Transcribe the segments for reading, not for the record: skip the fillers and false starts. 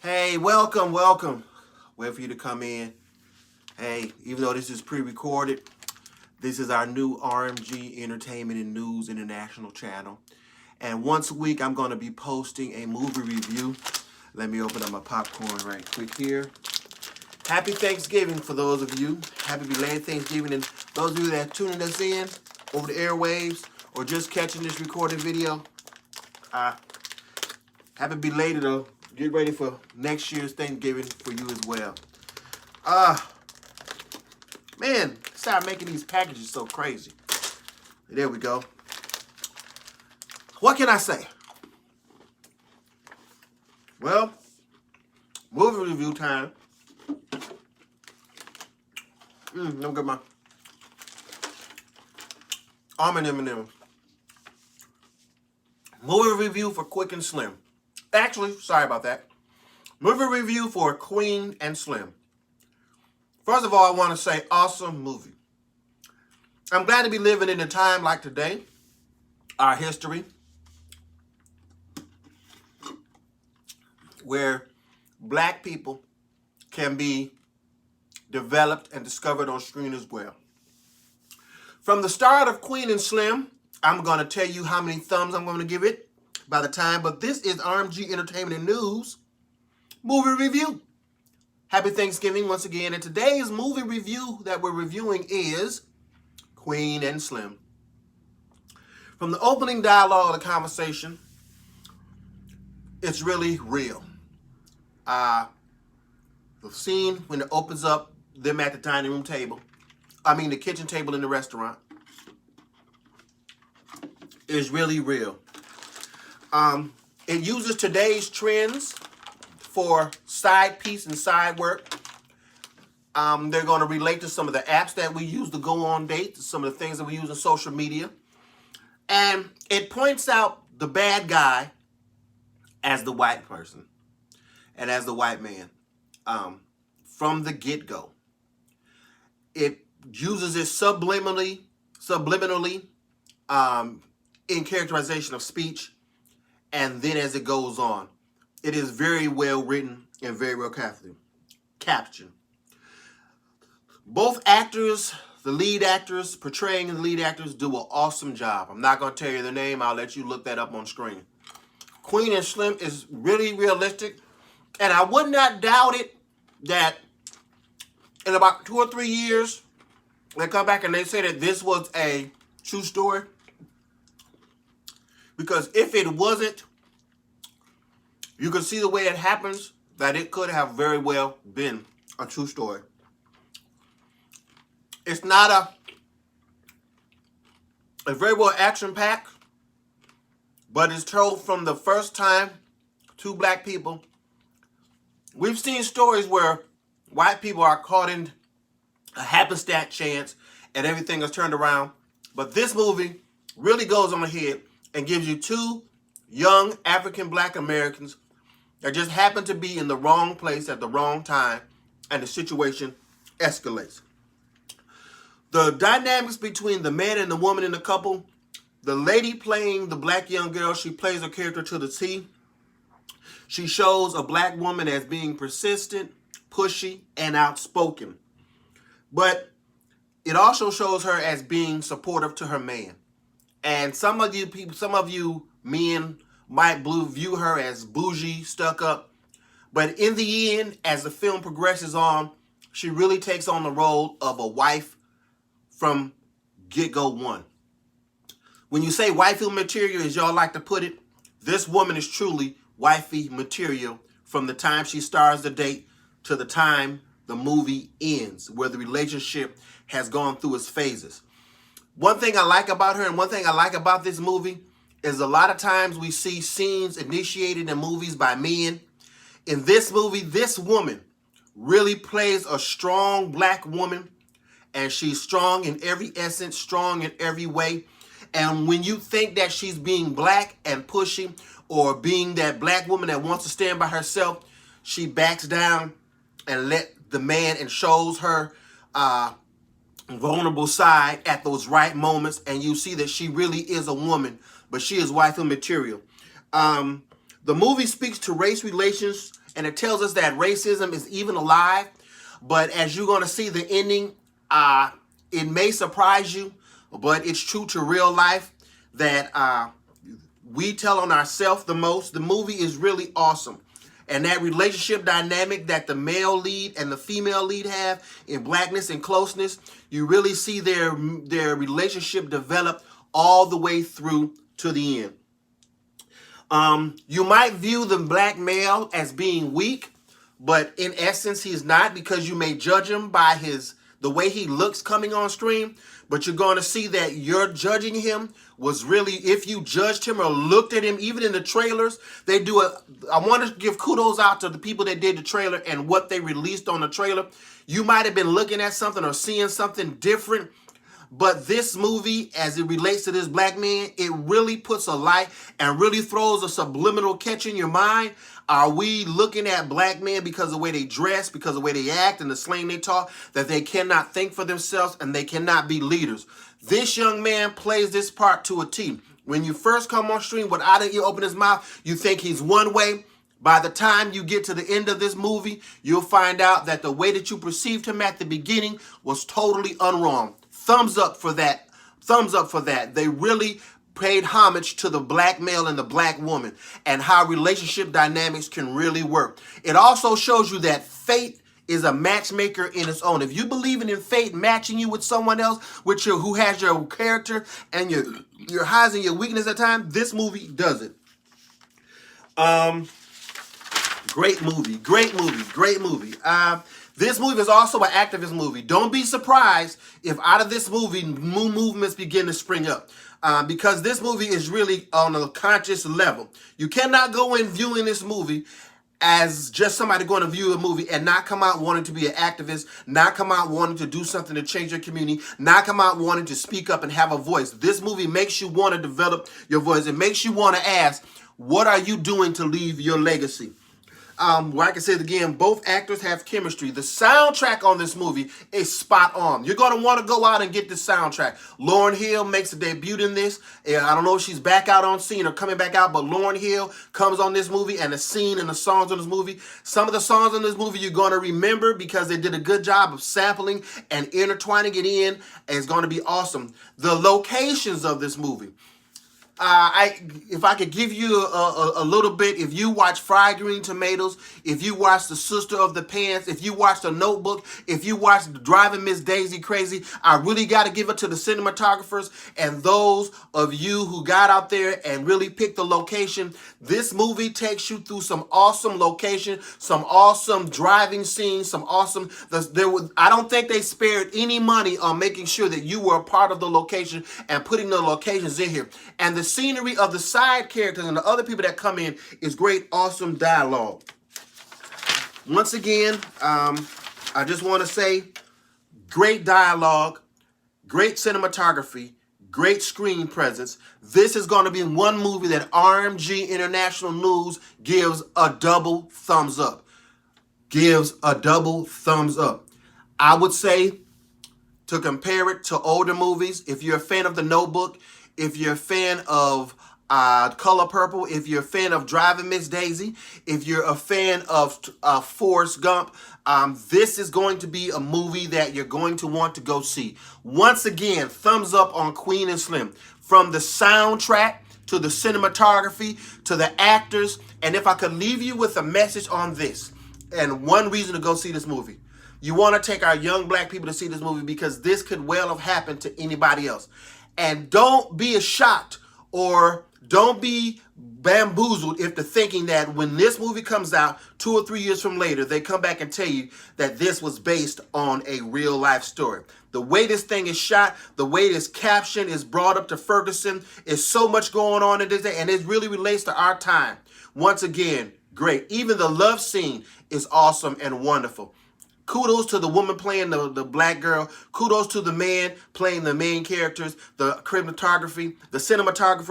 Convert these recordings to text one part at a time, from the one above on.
Hey, welcome. Wait for you to come in. Hey, even though this is pre-recorded, this is our new RMG Entertainment and News International channel. And once a week, I'm going to be posting a movie review. Let me open up my popcorn right quick here. Happy Thanksgiving for those of you. Happy belated Thanksgiving. And those of you that are tuning us in over the airwaves or just catching this recorded video, happy belated or get ready for next year's Thanksgiving for you as well. Man, start making these packages so crazy. There we go. What can I say? Well, movie review time. Let me get my almond M&M's. Movie review for Quick and Slim. Actually, sorry about that. Movie review for Queen and Slim. First of all, I want to say awesome movie. I'm glad to be living in a time like today, our history, where black people can be developed and discovered on screen as well. From the start of Queen and Slim, I'm going to tell you how many thumbs I'm going to give it by the time, but this is RMG Entertainment and News movie review. Happy Thanksgiving once again, and today's movie review that we're reviewing is Queen and Slim. From the opening dialogue of the conversation, it's really real. The scene when it opens up them at the dining room table, the kitchen table in the restaurant, is really real. It uses today's trends for side piece and side work. They're going to relate to some of the apps that we use to go on dates, some of the things that we use on social media. And it points out the bad guy as the white person and as the white man from the get-go. It uses it subliminally in characterization of speech, and then as it goes on. It is very well written and very well captioned. Both actors, the lead actors portraying the lead actors, do an awesome job. I'm not going to tell you the name. I'll let you look that up on screen. Queen and Slim is really realistic, and I would not doubt it that in about 2 or 3 years, they come back and they say that this was a true story. Because if it wasn't, you can see the way it happens, that it could have very well been a true story. It's not a very well action-packed, but it's told from the first time two black people. We've seen stories where white people are caught in a happenstance chance and everything is turned around. But this movie really goes on ahead and gives you two young African black Americans that just happen to be in the wrong place at the wrong time, and the situation escalates. The dynamics between the man and the woman in the couple, the lady playing the black young girl, she plays her character to the T. She shows a black woman as being persistent, pushy, and outspoken. But it also shows her as being supportive to her man. And some of you men might view her as bougie, stuck up. But in the end, as the film progresses on, she really takes on the role of a wife from get-go one. When you say wifey material, as y'all like to put it, this woman is truly wifey material from the time she starts the date to the time the movie ends, where the relationship has gone through its phases. One thing I like about her and one thing I like about this movie is a lot of times we see scenes initiated in movies by men. In this movie, this woman really plays a strong black woman, and she's strong in every essence, strong in every way. And when you think that she's being black and pushy or being that black woman that wants to stand by herself, she backs down and let the man and shows her vulnerable side at those right moments, and you see that she really is a woman, but she is wifey material. The movie speaks to race relations and it tells us that racism is even alive. But as you're going to see the ending, it may surprise you, but it's true to real life that we tell on ourselves the most. The movie is really awesome. And that relationship dynamic that the male lead and the female lead have in Blackness and Closeness, you really see their relationship develop all the way through to the end. You might view the black male as being weak, but in essence, he's not, because you may judge him by the way he looks coming on stream. But you're going to see that your judging him was really, if you judged him or looked at him, even in the trailers, I want to give kudos out to the people that did the trailer and what they released on the trailer. You might have been looking at something or seeing something different, but this movie, as it relates to this black man, it really puts a light and really throws a subliminal catch in your mind. Are we looking at black men because of the way they dress, because of the way they act and the slang they talk, that they cannot think for themselves and they cannot be leaders? This young man plays this part to a T. When you first come on stream, without you open his mouth, you think he's one way. By the time you get to the end of this movie, you'll find out that the way that you perceived him at the beginning was totally unwrong. Thumbs up for that. Thumbs up for that. They really paid homage to the black male and the black woman and how relationship dynamics can really work. It also shows you that fate is a matchmaker in its own. If you believe in fate matching you with someone else, who has your character and your highs and your weakness at times, this movie does it. Great movie. This movie is also an activist movie. Don't be surprised if out of this movie, new movements begin to spring up. Because this movie is really on a conscious level. You cannot go in viewing this movie as just somebody going to view a movie and not come out wanting to be an activist, not come out wanting to do something to change your community, not come out wanting to speak up and have a voice. This movie makes you want to develop your voice. It makes you want to ask, what are you doing to leave your legacy? Like I said again, both actors have chemistry. The soundtrack on this movie is spot on. You're going to want to go out and get the soundtrack. Lauryn Hill makes a debut in this. I don't know if she's back out on scene or coming back out, but Lauryn Hill comes on this movie, and the scene and the songs on this movie. Some of the songs on this movie you're going to remember because they did a good job of sampling and intertwining it in, and it's going to be awesome. The locations of this movie. If I could give you a little bit, if you watch Fried Green Tomatoes, if you watch The Sister of the Pants, if you watch The Notebook, if you watch Driving Miss Daisy Crazy, I really got to give it to the cinematographers and those of you who got out there and really picked the location. This movie takes you through some awesome location, some awesome driving scenes, some awesome. I don't think they spared any money on making sure that you were a part of the location and putting the locations in here. And the scenery of the side characters and the other people that come in is great, awesome dialogue. Once again, I just want to say, great dialogue, great cinematography, great screen presence. This is going to be one movie that RMG International News gives a double thumbs up. I would say, to compare it to older movies, if you're a fan of The Notebook, if you're a fan of Color Purple, if you're a fan of Driving Miss Daisy, if you're a fan of Forrest Gump, this is going to be a movie that you're going to want to go see. Once again, thumbs up on Queen and Slim. From the soundtrack to the cinematography to the actors. And if I could leave you with a message on this, and one reason to go see this movie. You want to take our young black people to see this movie because this could well have happened to anybody else. And don't be shocked or don't be bamboozled if the thinking that when this movie comes out 2 or 3 years from later, they come back and tell you that this was based on a real life story. The way this thing is shot, the way this caption is brought up to Ferguson, is so much going on in this day, and it really relates to our time. Once again, great. Even the love scene is awesome and wonderful. Kudos to the woman playing the black girl. Kudos to the man playing the main characters, the cinematography,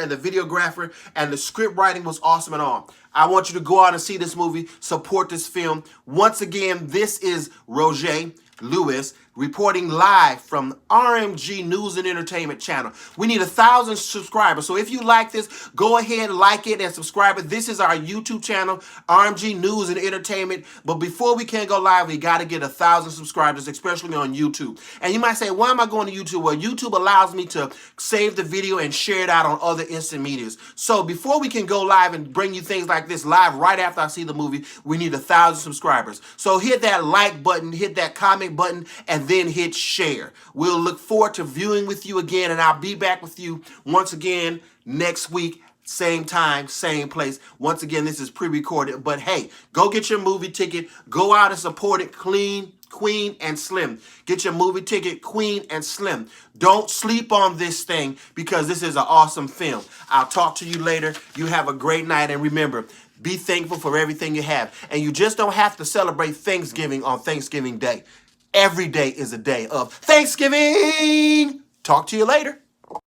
and the videographer, and the script writing was awesome and all. I want you to go out and see this movie, support this film. Once again, this is Roger Lewis reporting live from RMG News and Entertainment channel. We need 1,000 subscribers. So if you like this, go ahead, like it, and subscribe it. This is our YouTube channel, RMG News and Entertainment. But before we can go live, we got to get 1,000 subscribers, especially on YouTube. And you might say, why am I going to YouTube? Well, YouTube allows me to save the video and share it out on other instant medias. So before we can go live and bring you things like this live right after I see the movie, we need 1,000 subscribers. So hit that like button, hit that comment button, and then hit share. We'll look forward to viewing with you again, and I'll be back with you once again next week, same time, same place. Once again, this is pre-recorded, but hey, go get your movie ticket. Go out and support it clean, Queen, and Slim. Get your movie ticket, Queen and Slim. Don't sleep on this thing because this is an awesome film. I'll talk to you later. You have a great night, and remember, be thankful for everything you have. And you just don't have to celebrate Thanksgiving on Thanksgiving Day. Every day is a day of Thanksgiving. Talk to you later.